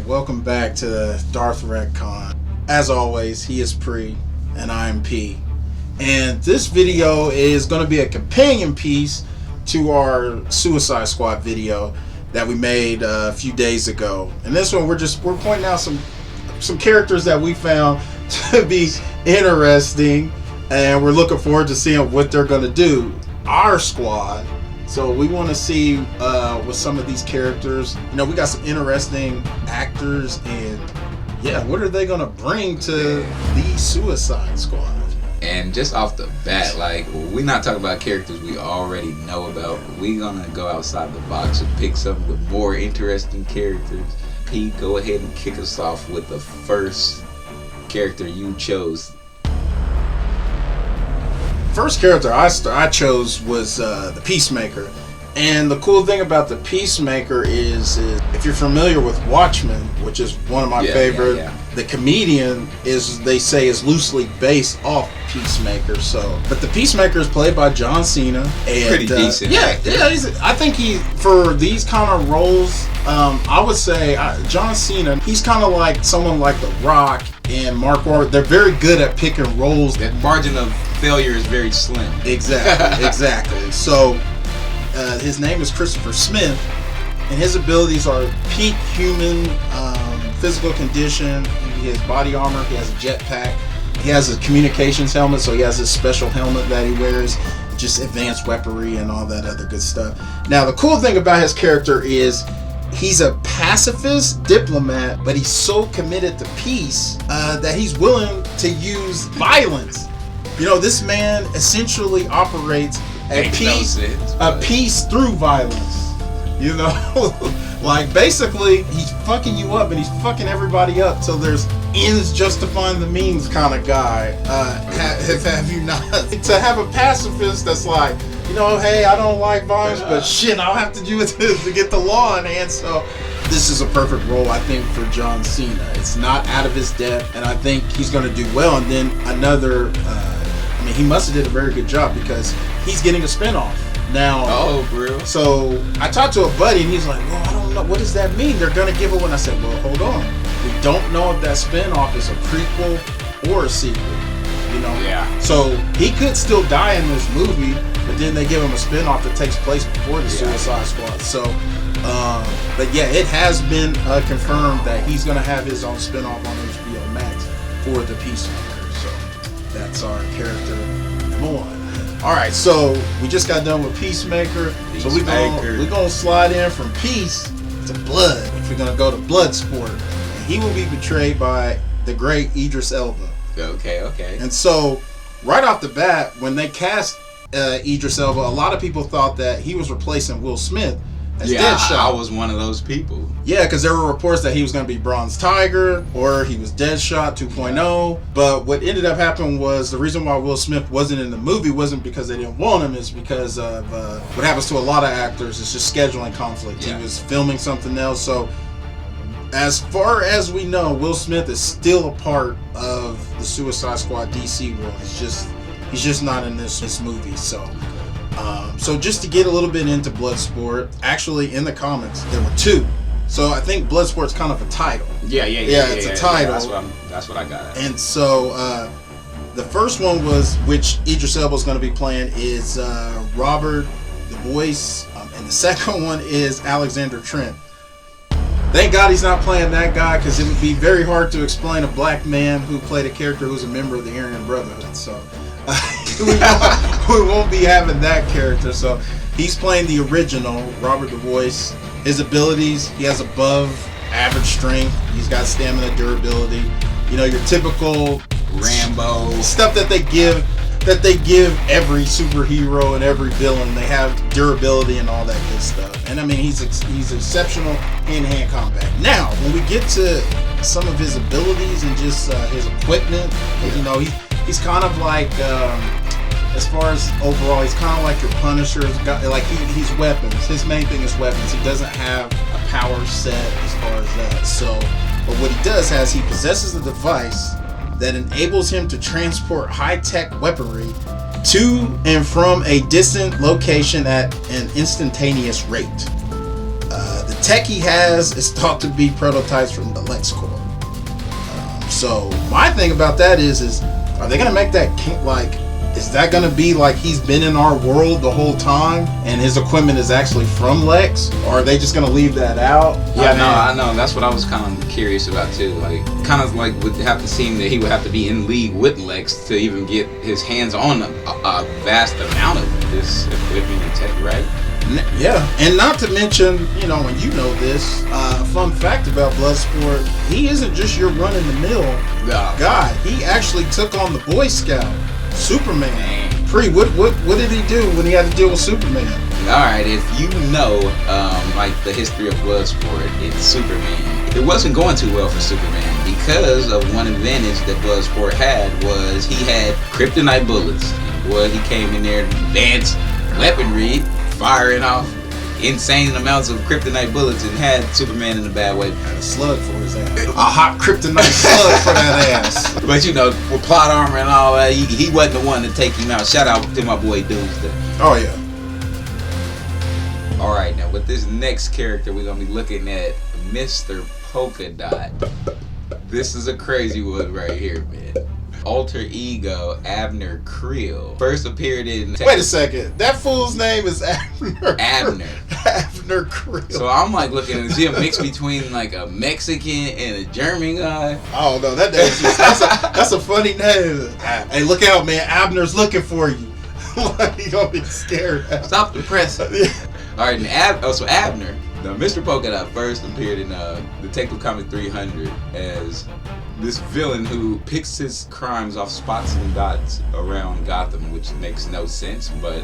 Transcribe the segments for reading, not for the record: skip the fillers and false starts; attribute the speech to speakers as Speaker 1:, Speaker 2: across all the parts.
Speaker 1: Welcome back to Darth Retcon. As always, he is Pre and I am P. And this video is going to be a companion piece to our Suicide Squad video that we made a few days ago. And this one we're pointing out some characters that we found to be interesting, and we're looking forward to seeing what they're going to do. Our squad. So we want to see with some of these characters, we got some interesting actors, and what are they going to bring to the Suicide Squad?
Speaker 2: And just off the bat, we're not talking about characters we already know about. We're going to go outside the box and pick some of the more interesting characters. Pete, go ahead and kick us off with the first character you chose.
Speaker 1: First character I chose was the Peacemaker. And the cool thing about the Peacemaker is if you're familiar with Watchmen, which is one of my favorite, the comedian they say is loosely based off Peacemaker. But the Peacemaker is played by John Cena. And,
Speaker 2: pretty decent.
Speaker 1: I think for these kind of roles, I would say John Cena, he's kind of like someone like The Rock and Mark Wahlberg. They're very good at picking roles.
Speaker 2: That margin of failure is very slim.
Speaker 1: Exactly. So his name is Christopher Smith, and his abilities are peak human physical condition. He has body armor. He has a jetpack. He has a communications helmet, so he has this special helmet that he wears. Just advanced weaponry and all that other good stuff. Now, the cool thing about his character is he's a pacifist diplomat, but he's so committed to peace that he's willing to use violence. This man essentially operates a peace through violence. Basically he's fucking you up, and he's fucking everybody up till there's ends justifying the means kind of guy. Have you not? To have a pacifist that's like, hey, I don't like violence, but shit, I'll have to do it to get the law in hand. So this is a perfect role, I think, for John Cena. It's not out of his depth, and I think he's going to do well. And then another, he must have did a very good job because he's getting a spinoff now.
Speaker 2: Oh, bro.
Speaker 1: So I talked to a buddy, and he's like, well, I don't know. What does that mean? They're going to give it one. I said, well, hold on. We don't know if that spinoff is a prequel or a sequel.
Speaker 2: Yeah.
Speaker 1: So he could still die in this movie, but then they give him a spinoff that takes place before the Suicide Squad. So, it has been confirmed that he's going to have his own spinoff on HBO Max for the Peacemaker. So that's our character number one. All right, so we just got done with Peacemaker. So we're gonna slide in from peace to blood. We're gonna go to Bloodsport. And he will be portrayed by the great Idris Elba.
Speaker 2: Okay.
Speaker 1: And so, right off the bat, when they cast Idris Elba, a lot of people thought that he was replacing Will Smith as Deadshot.
Speaker 2: I was one of those people.
Speaker 1: Yeah, because there were reports that he was going to be Bronze Tiger or he was Deadshot 2.0. But what ended up happening was the reason why Will Smith wasn't in the movie wasn't because they didn't want him. It's because of what happens to a lot of actors. It's just scheduling conflict. Yeah. He was filming something else. So as far as we know, Will Smith is still a part of the Suicide Squad DC world. He's just not in this movie. So just to get a little bit into Bloodsport, actually in the comics there were two. So I think Bloodsport's kind of a title.
Speaker 2: Yeah.
Speaker 1: It's a title.
Speaker 2: That's what I got at.
Speaker 1: And so the first one which Idris Elba is going to be playing is Robert the Voice, and the second one is Alexander Trent. Thank God he's not playing that guy, because it would be very hard to explain a black man who played a character who's a member of the Aryan Brotherhood. So we won't be having that character. So he's playing the original Robert the Voice. His abilities, he has above average strength. He's got stamina, durability. Your typical Rambo stuff that they give every superhero and every villain. They have durability and all that good stuff. And he's exceptional hand-to-hand combat. Now, when we get to some of his abilities and just his equipment, he's kind of like, as far as overall, he's kind of like your Punisher. He's weapons. His main thing is weapons. He doesn't have a power set as far as that. But what he does he possesses a device that enables him to transport high-tech weaponry to and from a distant location at an instantaneous rate. The tech he has is thought to be prototypes from the LexCorp. So my thing about that is are they gonna make that like? Is that gonna be like he's been in our world the whole time and his equipment is actually from Lex, or are they just gonna leave that out?
Speaker 2: Yeah, I know. That's what I was kind of curious about too. Like, kind of like would have to seem that he would have to be in league with Lex to even get his hands on a vast amount of this equipment and tech, right?
Speaker 1: Yeah, and not to mention, you know, and you know this, fun fact about Bloodsport, he isn't just your run-in-the-mill guy. He actually took on the Boy Scout, Superman. What did he do when he had to deal with Superman?
Speaker 2: Alright, if you know, like the history of Bloodsport, it's Superman. It wasn't going too well for Superman because of one advantage that Bloodsport had was he had kryptonite bullets. Boy, he came in there advanced weaponry, firing off insane amounts of kryptonite bullets and had Superman in a bad way.
Speaker 1: Had a slug for his ass. A hot kryptonite slug for that ass.
Speaker 2: But you know, with plot armor and all that, he wasn't the one to take him out. Shout out to my boy Doomsday.
Speaker 1: Oh yeah.
Speaker 2: Alright, now with this next character, we're going to be looking at Mr. Polkadot. This is a crazy one right here, man. Alter ego Abner Creel first appeared in.
Speaker 1: Wait a second, that fool's name is Abner. Abner Creel.
Speaker 2: So I'm like looking at, is he a mix between like a Mexican and a German guy?
Speaker 1: Oh no, that's a funny name. Hey, look out, man! Abner's looking for you. You don't be scared.
Speaker 2: Stop the press. All right, and so Abner. Now, Mr. Polkadot first appeared in Detective Comic 300 as this villain who picks his crimes off spots and dots around Gotham, which makes no sense, but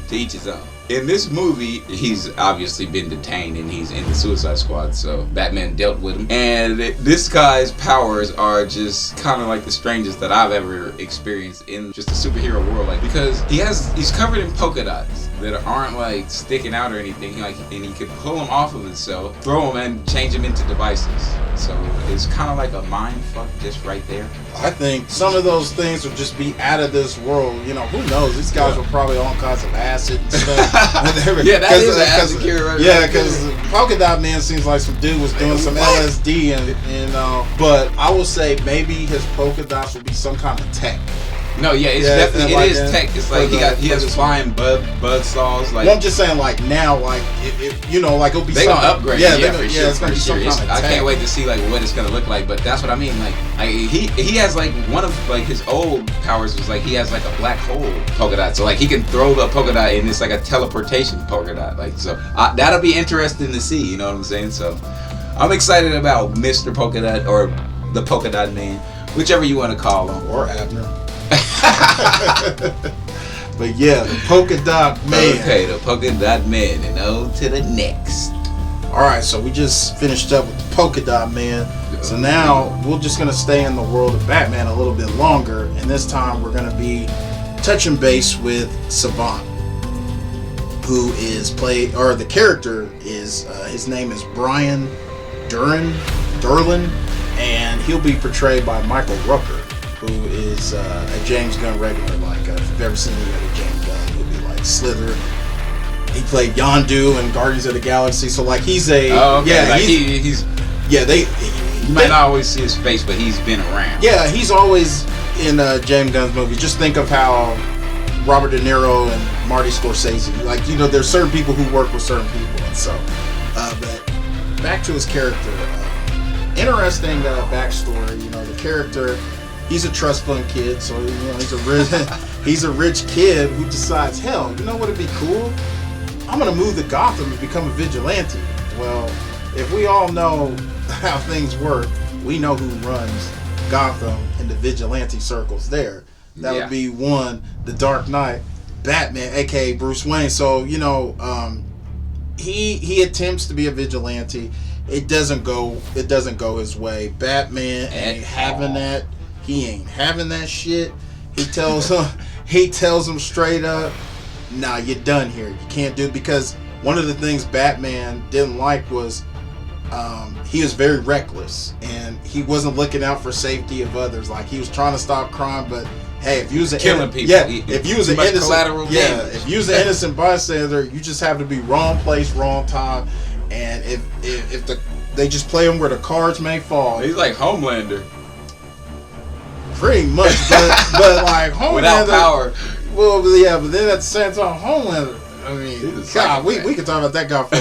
Speaker 2: to each his own. In this movie, he's obviously been detained and he's in the Suicide Squad, so Batman dealt with him. And this guy's powers are just kind of like the strangest that I've ever experienced in just a superhero world. Like, because he's covered in polka dots that aren't like sticking out or anything. Like, and he could pull them off of himself, throw them, and change them into devices. So it's kind of like a mind fuck just right there.
Speaker 1: I think some of those things would just be out of this world. You know, who knows? These guys were probably on kinds of acid and stuff.
Speaker 2: Yeah, that is an acid cure, right?
Speaker 1: Yeah, because Polkadot Man seems like some dude was doing some LSD and but I will say maybe his polka dots would be some kind of tech.
Speaker 2: No, yeah, it's definitely it is tech. It's like he has flying bud saws. Like,
Speaker 1: well, I'm just saying, like now, like if you know, like it'll be
Speaker 2: they gonna upgrade. Yeah, for sure.
Speaker 1: It's gonna be some kind of
Speaker 2: I
Speaker 1: tech.
Speaker 2: can't wait to see like what it's gonna look like. But that's what I mean. Like he has like one of like his old powers was like he has like a black hole polka dot. So like he can throw the polka dot and it's like a teleportation polka dot. Like so that'll be interesting to see. You know what I'm saying? So I'm excited about Mr. Polkadot or the Polka Dot Man, whichever you want to call him,
Speaker 1: or Abner. But yeah, the Polka Dot Man.
Speaker 2: Okay, the Polka Dot Man, and on to the next.
Speaker 1: Alright, so we just finished up with the Polka Dot Man. So now we're just gonna stay in the world of Batman a little bit longer, and this time we're gonna be touching base with Savant, who is the character is his name is Brian Durlin, and he'll be portrayed by Michael Rooker, who is a James Gunn regular. Like if you've ever seen any other James Gunn, he'll be like Slither. He played Yondu in Guardians of the Galaxy, so like he's a
Speaker 2: you might not always see his face, but he's been around.
Speaker 1: Yeah, he's always in James Gunn's movie. Just think of how Robert De Niro and Marty Scorsese, like, you know, there's certain people who work with certain people, and so but back to his character. Interesting backstory. You know, the character, he's a trust fund kid, so you know he's a rich kid who decides, hell, you know what would be cool? I'm gonna move to Gotham and become a vigilante. Well, if we all know how things work, we know who runs Gotham in the vigilante circles there. That would be one, the Dark Knight, Batman, aka Bruce Wayne. So you know, he attempts to be a vigilante. It doesn't go his way. Batman ain't having that. He ain't having that shit. He tells him straight up, nah, you're done here. You can't do it, because one of the things Batman didn't like was he was very reckless and he wasn't looking out for safety of others. Like, he was trying to stop crime, but hey, if you was
Speaker 2: killing people,
Speaker 1: if you was an innocent, if you was an innocent bystander, you just have to be wrong place, wrong time. and if they just play him where the cards may fall.
Speaker 2: He's like Homelander.
Speaker 1: Pretty much, but like Homelander
Speaker 2: without power.
Speaker 1: Well, yeah, but then at the same time, Homelander. I mean, God, we could talk about that guy for an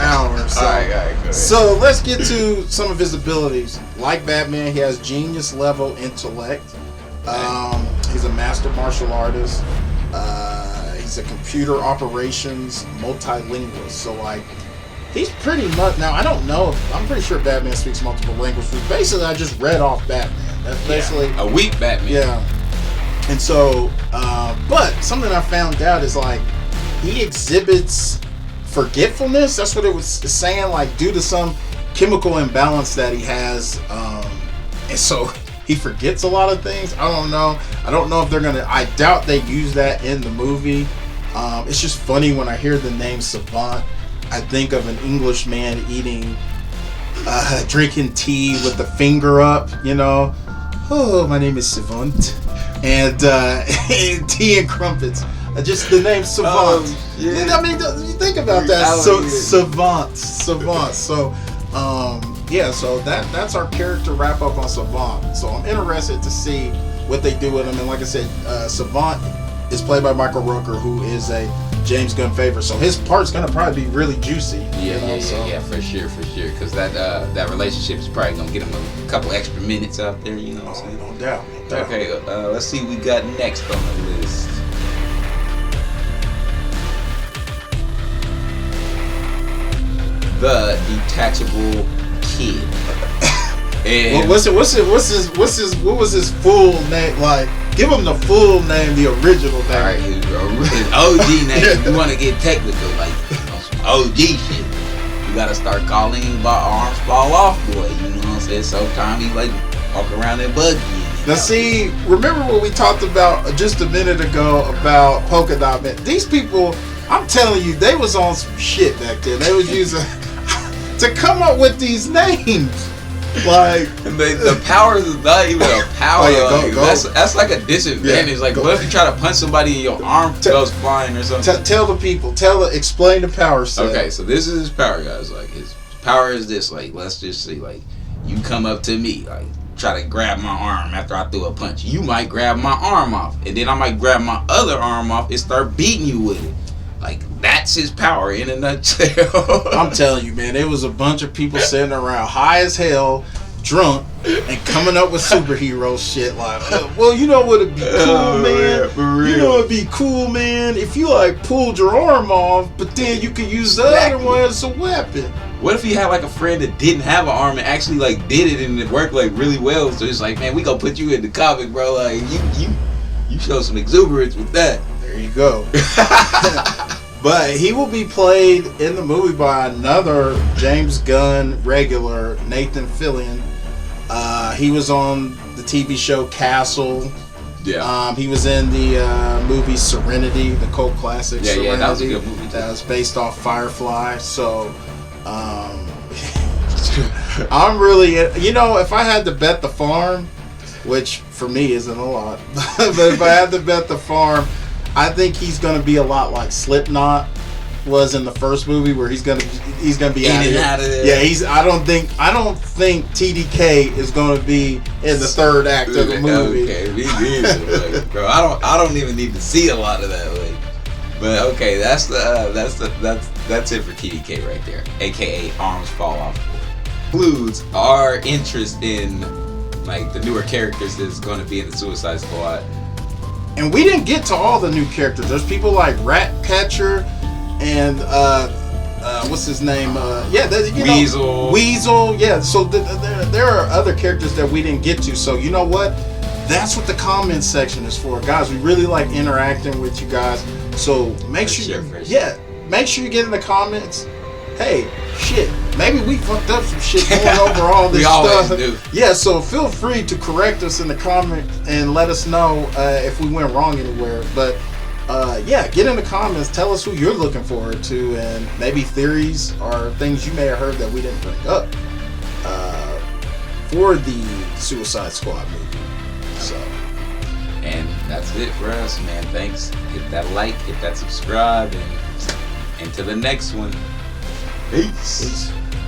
Speaker 1: hour. So.
Speaker 2: All right, go ahead.
Speaker 1: So let's get to some of his abilities. Like Batman, he has genius level intellect. He's a master martial artist. He's a computer operations multilingualist. So like, he's pretty much now. I don't know. I'm pretty sure Batman speaks multiple languages. Basically, I just read off Batman. That's basically
Speaker 2: a weak Batman.
Speaker 1: Yeah. And so, but something I found out is like, he exhibits forgetfulness. That's what it was saying, like due to some chemical imbalance that he has, and so he forgets a lot of things. I don't know if they're gonna. I doubt they use that in the movie. It's just funny when I hear the name Savant. I think of an English man drinking tea with the finger up. You know, oh, my name is Savant, and tea and crumpets. Just the name Savant. I mean, you think about that. So Savant. So, yeah. So that's our character wrap up on Savant. So I'm interested to see what they do with him. And like I said, Savant is played by Michael Rooker, who is a James Gunn favorite. So his part's gonna probably be really juicy.
Speaker 2: Yeah, for sure. Because that relationship is probably gonna get him a couple extra minutes out there. You know what I'm saying?
Speaker 1: No doubt.
Speaker 2: Okay. Let's see what we got next on the list. The Detachable Kid. And
Speaker 1: what was his full name? Like, give him the full name, the original name.
Speaker 2: Alright, his OG name. You want to get technical, like some OG shit. You gotta start calling him by Arms Fall Off Boy. You know what I'm saying? Sometimes he like walk around in buggy.
Speaker 1: Now see, remember what we talked about just a minute ago about Polkadot, man? These people, I'm telling you, they was on some shit back then. They was using to come up with these names. Like,
Speaker 2: the power is not even a power. That's like a disadvantage. Like, what if you try to punch somebody and your arm goes flying or something?
Speaker 1: Tell the people. Explain the power set.
Speaker 2: Okay, so this is his power, guys. Like, his power is this. Like, let's just say, like, you come up to me, like, try to grab my arm after I threw a punch. You might grab my arm off, and then I might grab my other arm off and start beating you with it. Like, that's his power in a nutshell.
Speaker 1: I'm telling you, man, there was a bunch of people sitting around high as hell, drunk, and coming up with superhero shit like, well, you know what would be cool, man?
Speaker 2: For real.
Speaker 1: You know it'd be cool, man, if you like pulled your arm off, but then you could use the other one as a weapon.
Speaker 2: What if you had like a friend that didn't have an arm and actually like did it and it worked like really well? So it's like, man, we gonna put you in the comic, bro. Like you show some exuberance with that.
Speaker 1: There you go. But he will be played in the movie by another James Gunn regular, Nathan Fillion. He was on the TV show Castle.
Speaker 2: Yeah.
Speaker 1: He was in the movie Serenity, the cult classic.
Speaker 2: Yeah,
Speaker 1: Serenity,
Speaker 2: that was a good movie.
Speaker 1: That was based off Firefly. So, I'm really, if I had to bet the farm, which for me isn't a lot, but if I had to bet the farm, I think he's gonna be a lot like Slipknot was in the first movie, where he's gonna be out of there. Yeah, I don't think TDK is gonna be in the third act of the movie.
Speaker 2: Okay, me neither. Like, bro, I don't even need to see a lot of that. Like, but okay, that's it for TDK right there, aka Arms Fall Off. Includes our interest in like the newer characters that's going to be in the Suicide Squad.
Speaker 1: And we didn't get to all the new characters. There's people like Ratcatcher and what's his name? Weasel. Yeah. So there are other characters that we didn't get to. So you know what? That's what the comments section is for, guys. We really like interacting with you guys. So make sure you get in the comments. Hey, shit. Maybe we fucked up some shit going over all this stuff.
Speaker 2: Do.
Speaker 1: Yeah, so feel free to correct us in the comments and let us know if we went wrong anywhere. But get in the comments. Tell us who you're looking forward to, and maybe theories or things you may have heard that we didn't bring up for the Suicide Squad movie. So,
Speaker 2: and that's it for us, man. Thanks. Hit that like, hit that subscribe, and to the next one. Peace.
Speaker 1: Peace.